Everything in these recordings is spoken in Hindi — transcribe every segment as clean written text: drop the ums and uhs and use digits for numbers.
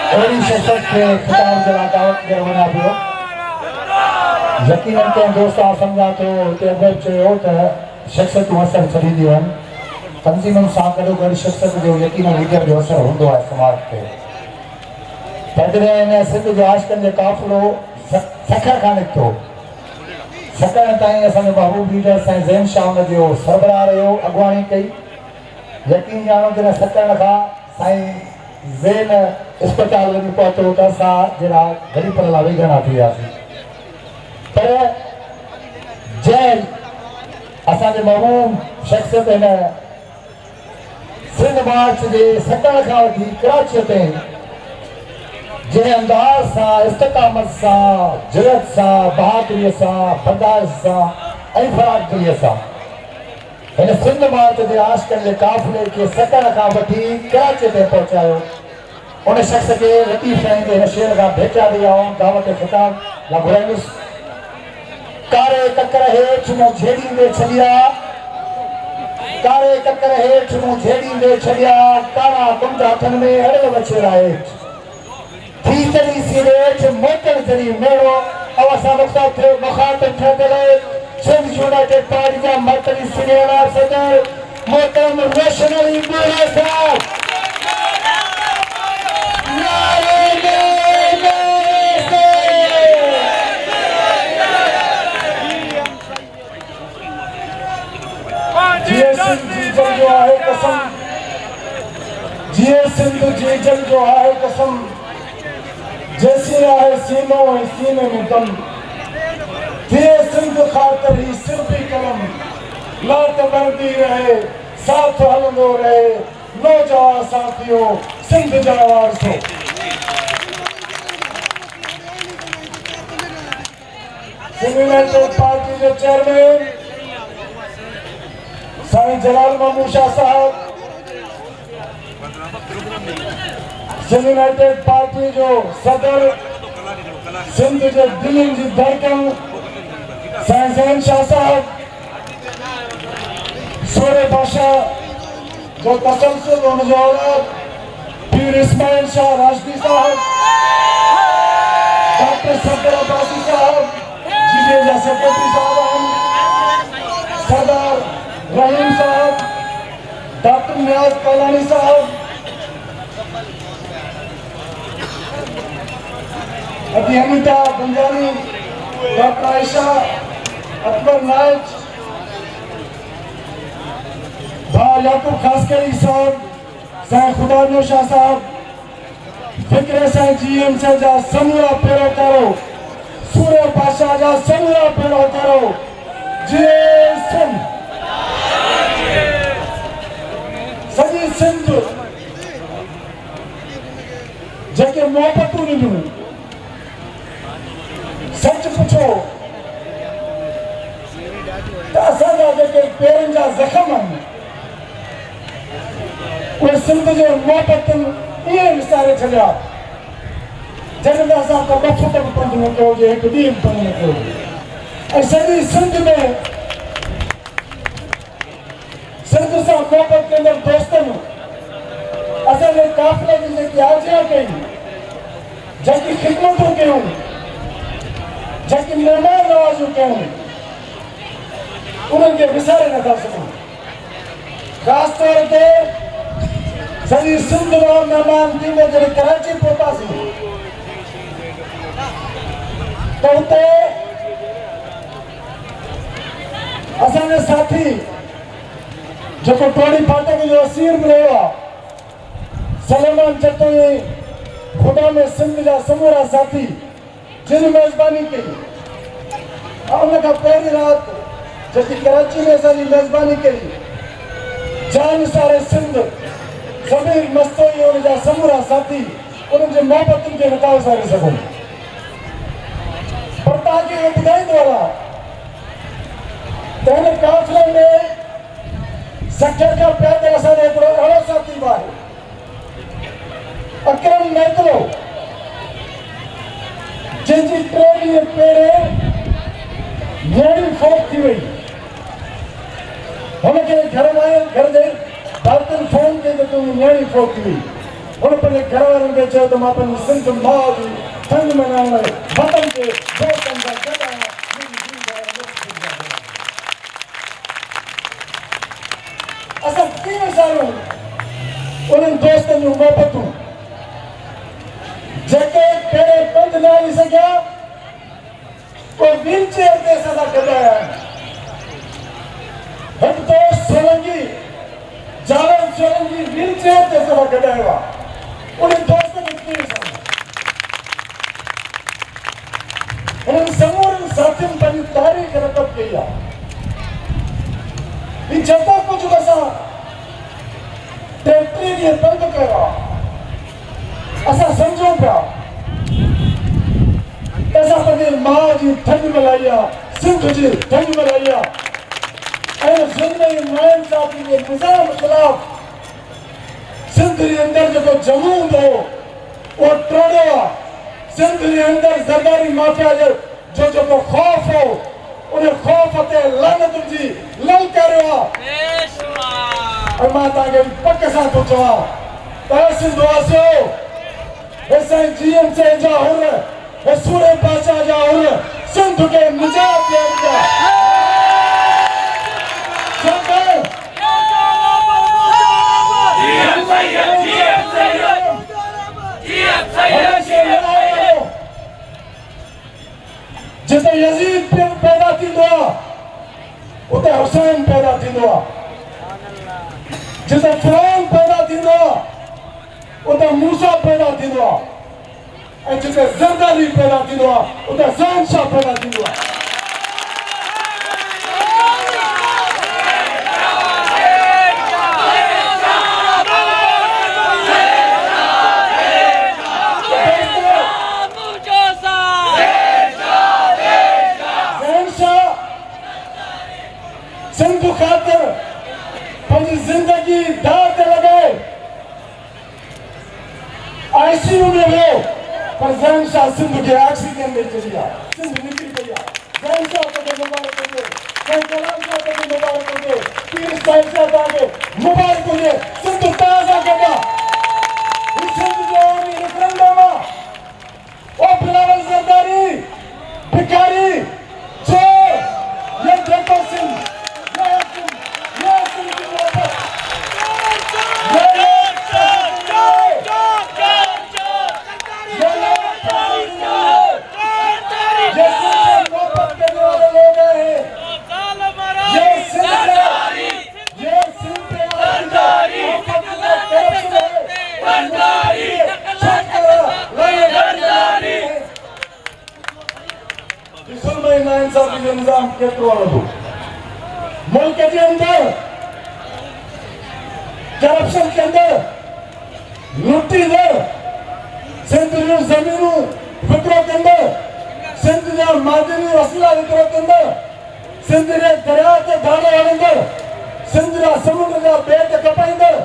अहिड़ी शख़्सियत खे ख़िताब जे लाइ दावत ॾियणु वञा पियो। यकीनन कंहिं दोस्त सम्झा थो हुते अॻु चयो त शख़्सियतूं असर छॾी थियूं आहिनि। तंज़ीमुनि सां गॾोगॾु शख़्सियत जो यकीनन लीडर जो असर हूंदो आहे समाज ते। तॾहिं हिन सिंध जे आशिक़नि जो क़ाफ़िलो सखर खां निकितो। सकण ताईं असांजो महबूब लीडर साईं ज़ैन शाह हुन जो सरबराह रहियो, अॻुवाणी कई। यकीन ॼाणो त सकण खां साईं ज़ैन अस्पताल वञी पहुतो त असां जहिड़ा घड़ी पर लाइ वेझणा थी वियासीं। पर जंहिं असांजे महबूब शख़्सियत हिन सिंध मार्च जे सकण खां वठी कराचीअ ताईं जंहिं अंदाज़ सां, इस्तक़ामत सां, जुरत सां, बहादुरीअ सां, बर्दाश्त सां ऐं फराकदिलीअ सां हिन सिंध मार्च जे आशिक़नि जे क़ाफ़िले खे सकण खां वठी कराचीअ ताईं पहुचायो, उन शख़्स खे लतीफ़ साईं जे हिन शेर खां भेटा ॾेई आऊं दावत ख़िताब लाइ घुराईंदुसि। कारे ककर हेठि मूं झेड़ींदे छॾिया, कारे ककर हेठि मूं झेड़ींदे छॾिया, कारा कुंड हथनि में अड़े वछेरा हेठि थी चढ़ी सिरेठ मोटन जरी मेड़ो अवसा नुक़्ता थे मुखातिब ठहंदे सिंध यूनाइटेड पार्टी जा मर्कज़ी सीनियर सदर मोहतरम रोशन अली बोरा साहब। जिए सिंध जी जंग जो आहे कसम, जिए सिंध जी जंग जो आहे कसम, जैसी आहे सीनो ऐं सीने में दम, थिए सिंध ख़ातिर ही सिर भी कलम, लात बढ़ंदी रहे साथ हलंदो रहे नौजवान साथियो सिंध जा वारसो। सिंध यूनाइटेड पार्टी जो चेयरमैन साईं जलाल महमूद शाह साहब, सिंध यूनाइटेड पार्टी जो सदर, सिंध जे दिलनि जी धड़कन साईं ज़ैन शाह साहब, सोरे बादशाह जो तसलसल हुनजो औलाद पीर इस्माइल शाह राशदी साहब, डॉक्टर सफदर अब्बासी साहब जिले जा सेक्रेटरी साहब आहिनि, सरदार रहीम साहब, डॉक्टर नियाज कालानी साहब, अभी अमिता बंजानी, डॉक्टर आयशा अकबर नाइक, भाई याकूब खासकरी साहब, साईं खुदानो शाह साहब, फिक्रे साईं जीएम से जा समूरा पैरोकारो, सूर्य पाशाह जा समूरा पैरोकारो, जिए सिंध सॼी सिंध जेके मोहबतूं ॾिनियूं, सच पुछो त असांजा जेके पेरनि जा ज़ख़्म आहिनि उहे सिंध जे मोहबतुनि ईअं विसारे छॾिया जॾहिं त असां को ॿ फुट बि पंधु न कयो हुजे, हिकु ॾींहुं बि पंधु न कयो। ऐं सॼी सिंध में सिंध सां मोहबत कंदड़ दोस्तनि असांजे क़ाफ़िले जी जेकी आजिया कई, जेकी ख़िदमतूं कयूं, जेकी महिमान नवाज़ियूं कयूं, उन्हनि खे विसारे नथा सघूं। ख़ासि तौर ते सॼी सिंध मां महिमान थींदे जॾहिं कराची पहुतासीं त हुते असांजे साथी जेको टोड़ी फाटक जो असीर बि रहियो आहे, सलेमान चटोई, खुदा में सिंध जा समूरा साथी जिन मेज़बानी कई, ऐं उन खां पहिरीं राति जेकी कराची में असांजी मेज़बानी कई, जान सारे सिंध ज़मीर मस्तोई उन जा समूरा साथी उन्हनि जे मोहबतुनि खे नथा विसारे सघूं। पर तव्हांखे इहो ॿुधाईंदो रहां त हिन क़ाफ़िले में 60 खां पैदल असांजो हिकिड़ो अहिड़ो साथी बि आहे, अकरम मैकलो, जंहिंजी 3 ॾींहं पहिरें न्याणी फौत थी वई। हुनखे घर जे बर्तन फोन कई त तूं न्याणी फौत थी वई। हुन पंहिंजे घर वारनि खे चयो त मां पंहिंजी सिंध माउ जी ठंड मल्हाइण लाइ वतन जे दोस्तनि सां गॾु आहियां। असां कीअं विसारियूं उन्हनि दोस्तनि जूं मोहबतूं जेके कहिड़े पंध न हली सघिया, कोई व्हील चेयर ते असां सां गॾु आया आहिनि। हिकु दोस्त सोलंकी जावेद सोलंकी व्हील चेयर ते असां सां गॾु आयो आहे। उन्हनि दोस्तनि खे कीअं विसारियूं? उन्हनि समूरनि साथियुनि पंहिंजी तारीख़ रकब कई आहे। हीउ जेको कुझु असां 33 ॾींहं बंदि कयो आहे, असां सम्झूं पिया त असां पंहिंजे माउ जी ठंड मल्हाई आहे, सिंध जी ठंड मल्हाई आहे ऐं ज़िंदगी नाइंसाफ़ी जे निज़ाम ख़िलाफ़ सिंध जे अंदरि जेको जमू हूंदो हो उहो टोड़ियो आहे। सिंध जे अंदरि ज़रदारी माफ़िया जो जेको ख़ौफ़ हो उन ख़ौफ़ ते लानत जी ललकारियो आहे। और मां तव्हांखे पक सां थो चवां त सिंध वासियो, हे साईं GMC जा हुर, हे सूरे बादशाह जा हुर सिंध खे निजात ॾियनि था। जिते यज़ीद पैदा थींदो आहे उते हुसैन पैदा थींदो आहे। जिते फ़िरौन पैदा थींदो आहे उते मूसा पैदा थींदो आहे ऐं जिते ज़रदारी पैदा थींदो आहे उते शहंशाह पैदा थींदो आहे। सिंध ख़ातिर पंहिंजी ज़िंदगी दाव ते लॻाए ICU में वियो, पर शहंशाह सिंध खे ऑक्सीजन ॾेई छॾी आहे। सिंध निकिरी पई आहे। शहंशाह तोखे मुबारक हुजे, साईं कलाम साहिब तोखे मुबारक हुजे, पीर साहिब साहिब तव्हांखे मुबारक हुजे। सिंध तव्हां सां गॾु आहे। हीउ सिंध जो रेफरेंडम आहे। ओ बिलावल ज़रदारी भिखारी चोर, ये देखो सिंध, नाइंसाफ़ी जो निज़ाम केतिरो हलंदो मुल्क जे अंदरि, करप्शन के अंदर लुटींदड़, सिंध जूं ज़मीनूं विकिरो कंदड़, सिंध जा मादनी वसीला विकिरो कंदड़, सिंध जे दरिया ते धाड़ो हणंदड़, सिंध जा समुंड जा ॿेट कपाईंदड़,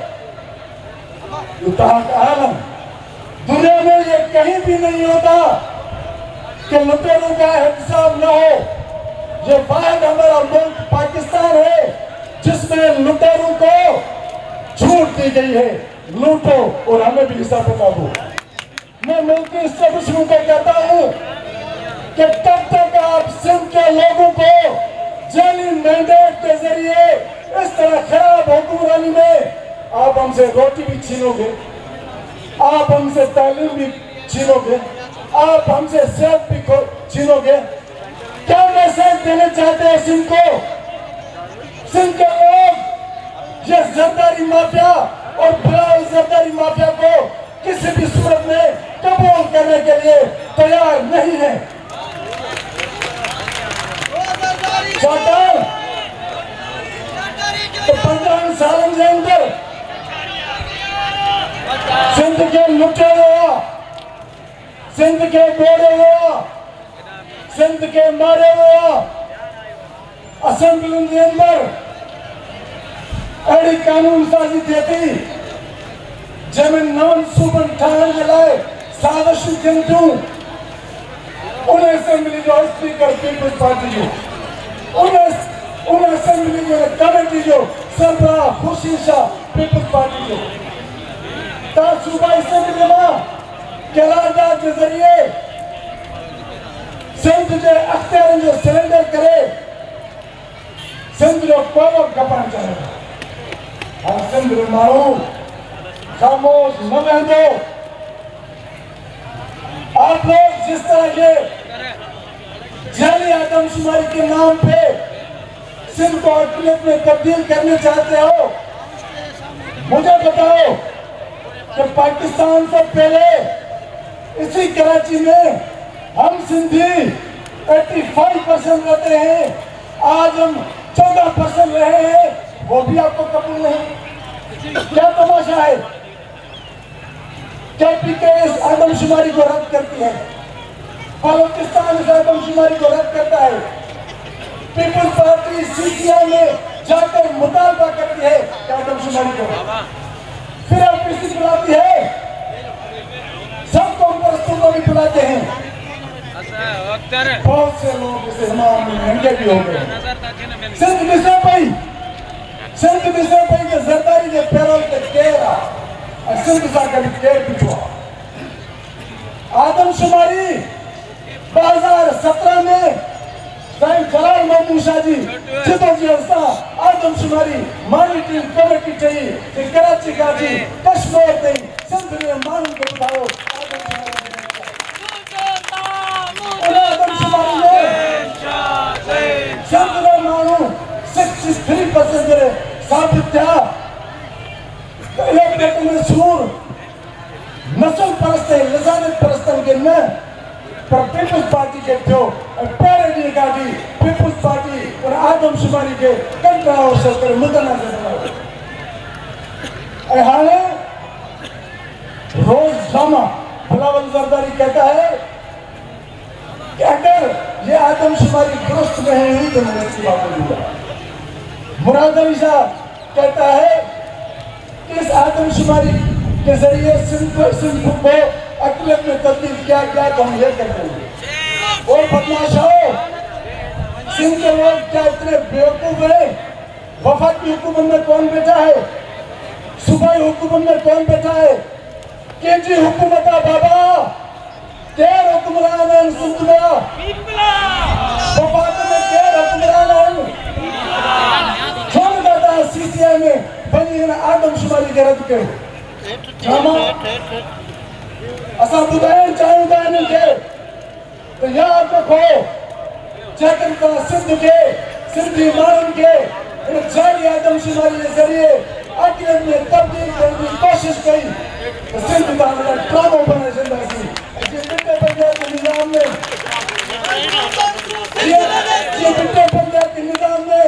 आलम दुनिया में ये कहीं भी नहीं होता कि लुटेरों का एहतसाब न हो। ये वाहिद हमारा मुल्क पाकिस्तान है जिसमें लुटेरों को छूट दी गई है। लूटो और हमें भी हिस्सा बता दो। मैं मुल्क की एस्टेब्लिशमेंट को कहता हूँ कि तब तक आप सिंध के लोगों को जाली मैंडेट के जरिए इस तरह खराब हुक्मरानी में आप हमसे रोटी भी छीनोगे, आप हमसे तालीम भी छीनोगे, आप हमसे सेहत भी छीनोगे। क्या मैसेज देना चाहते हैं सिंध को? सिंध के लोग ये ज़रदारी माफिया और बिलावल ज़रदारी माफिया को किसी भी सूरत में कबूल करने के लिए तैयार नहीं है। तो 15 सालों के अंदर सिंध के लुटे हुआ, सिंध के बोड़े हुआ, सिंध के मारे हुआ, असेंबली के अंदर अड़ी कानून साज़ी थिए थी जंहिंमें नवनि सूबनि ठाहिण जे लाइ साज़िशूं थियनि थियूं। उन असेंबली जो स्पीकर पीपल्स पार्टी जो, उन असेंबली जो कमेटी जो सरबराह खुर्शीद शाह पीपल्स पार्टी जो। ता सूबाई सिंध में करारदाद के जरिए सिंध के अख्तियारनि जो सरेंडर करे सिंध जो कोई कपण चले और सिंध जो माण्हू खामोश न रहंदो। आप लोग जिस तरह ये जाली आदमशुमारी के नाम पे सिंध को अकलियत में तब्दील करने चाहते हो, मुझे बताओ कि पाकिस्तान से पहले इसी कराची में हम सिंधी 85% रहते हैं, आज हम 14% रहे हैं, वो भी आपको कबूल नहीं। क्या तमाशा है? क्या पीके इस आदमशुमारी को रद्द करती है? बलूचिस्तान इस आदमशुमारी को रद्द करता है। पीपल्स पार्टी सीसीआई में जाकर मुतालबा करती है कि आदमशुमारी को, फिर एलपीसी बुलाती है, सब कांग्रेसियों को भी बुलाते हैं। बहुत से लोग इस इमाम में महंगे भी हो गए। सिंध मिसर भाई के जरदारी के पैरों के केरा और सिंध सा कभी केर पिछुआ आदमशुमारी 2017 में साईं जलाल महमूद शाह जी जितो जी असा आदमशुमारी मॉनिटरिंग कमेटी ठही कि कराची का जी कश्मीर ताईं सिंध में माण्हुनि खे ॿुधायो आदमशुमारी में सिंध में माण्हू 63% साबित थिया। इलेक्टेड में सूर नस्ल परस्त है, लजानत परस्तन के न पर पीपल्स पार्टी के थियो और पहले डी गाड़ी पीपल्स पार्टी और आदमशुमारी के कंट्रा और सरकार मुतनाज़ है। हाले रोज़नामा बिलावल जरदारी कहता है कि अगर ये आदमशुमारी दुरुस्त नहीं हुई तो मैं इसकी बात करूंगा। मुराद अली साहब कहता है कि इस आदमशुमारी के जरिए सिंध को अकलियत में तब्दील किया गया तो हम ये करते हैं। और बदमाश हो, सिंध के लोग क्या इतने बेवकूफ हैं? वफाकी हुकूमत में कौन बैठा है? सूबाई हुकूमत में कौन बैठा है? केंद्रीय हुकूमत आ बाबा, केर हुक्मरान है सिंध में? वफाक में केर हुक्मरान है? छोड़ देता सीसीआई में बनी आदमशुमारी के रद्द कयो। असां ॿुधाइण चाहियूं था इन्हनि खे त यादि रखो, जेकॾहिं तव्हां सिंध खे सिंधी माण्हुनि खे इन जाली आदमशुमारी जे ज़रिए अकलियत में तब्दील करण जी कोशिश कई त सिंध तव्हां लाइ ड्रामो बणाए छॾींदासीं। बिटे पंजाबी निज़ाम में बिटे पंजाबी निज़ाम में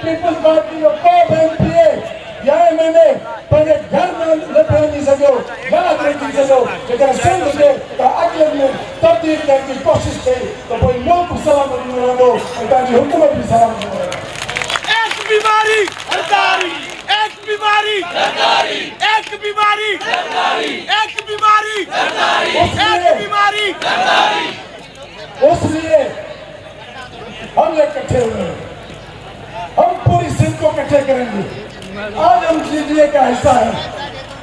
पीपल्स पार्टी जो को बि एमपीए या एमएलए पंहिंजे घर में न पियो वञी सघियो, यादि रखी छॾियो जेकॾहिं सिंध खे अकलियत में तब्दील करण जी कोशिश कई त पोइ मुल्क सलामत में रहंदो ऐं तव्हांजी हुकूमत भी सलामत में रहंदी। एक बीमारी सरकारी, एक बीमारी सरकारी, एक बीमारी सरकारी, एक बीमारी सरकारी, एक बीमारी सरकारी। इसलिए हम इकट्ठे हुए हैं, हम पूरी सिंध को इकट्ठे करेंगे। आज हम सीडीए का हिस्सा है,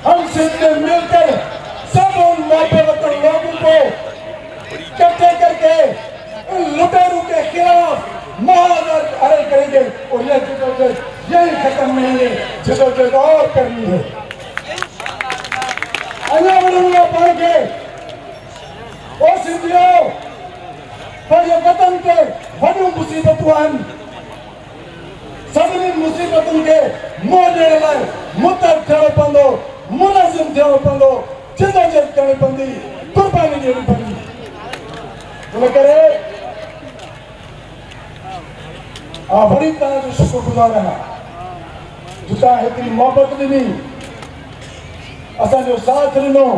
हम सिंध में मिलकर सब उन मापे वतन लोगों को इकट्ठे करके इन लुटेरों के खिलाफ महाजर अरे करेंगे और यह जिदोजहद यही खत्म नहीं है, जिदोजहद और करनी है। अना बढ़ूंगा पढ़ के ओ सिंधियों पंहिंजे वतन के वॾियूं मुसीबतूं आहिनि, सभिनी मुसीबतुनि खे मुंहुं ॾियण लाइ मुतहद थियणो पवंदो, मुनज़िम थियणो पवंदो, जिदोजहद करणी पवंदी, कुर्बानी ॾियणी पवंदी। इन करे वरी तव्हांजो शुक्रगुज़ार आहियां जो तव्हां हेतिरी मोहबत ॾिनी, असांजो साथ ॾिनो,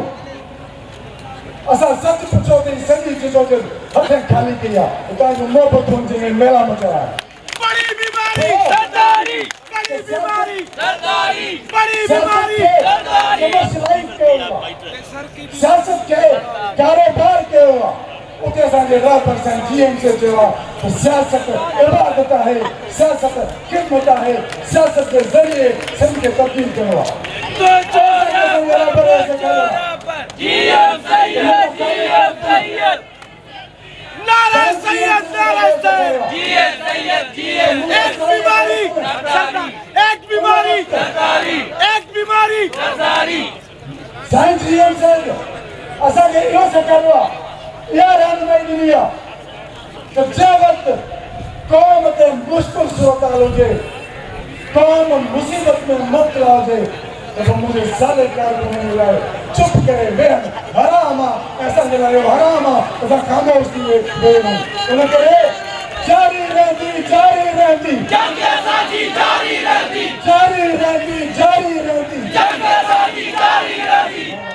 असां सच पुछो अथई सॼी जिदोजहद हथ खाली कई आहे, तव्हांजो मोहबतुनि जे मेला मचाया। बड़ी बीमारी सरकारी, बड़ी बीमारी सरकारी, बड़ी बीमारी सरकारी। सियासत के कारोबार के उते असांजे रहबर साईं जीएम से चयो आहे सियासत इबादत है, सियासत खिदमत है, सियासत के जरिए सिंध खे तब्दील कयो आहे। GM Sayyid, GM Sayyid. नारा सैयद, नारा सैयद। GM Sayyid, GM। एक बीमारी सरदारी, एक बीमारी सरदारी, एक बीमारी सरदारी। साईं GM साहिब असांखे इहो सेखारियो आहे, इहा रहनुमाई ॾिनी आहे त जंहिं वक़्तु क़ौम ते मुश्किल सूरत हुजे, क़ौम मुसीबत में मुब्तला हुजे त पोइ मुंहिंजे साले कारकुननि लाइ चुप करे वेहणु हराम आहे, असांजे लाइ हराम आहे, असां ख़ामोश थी वेहूं। इन करे जारी रहंदी, जारी रहंदी, जंग असांजी जारी रहंदी, जारी रहंदी, जारी रहंदी। जंग असांजी जारी रहंदी।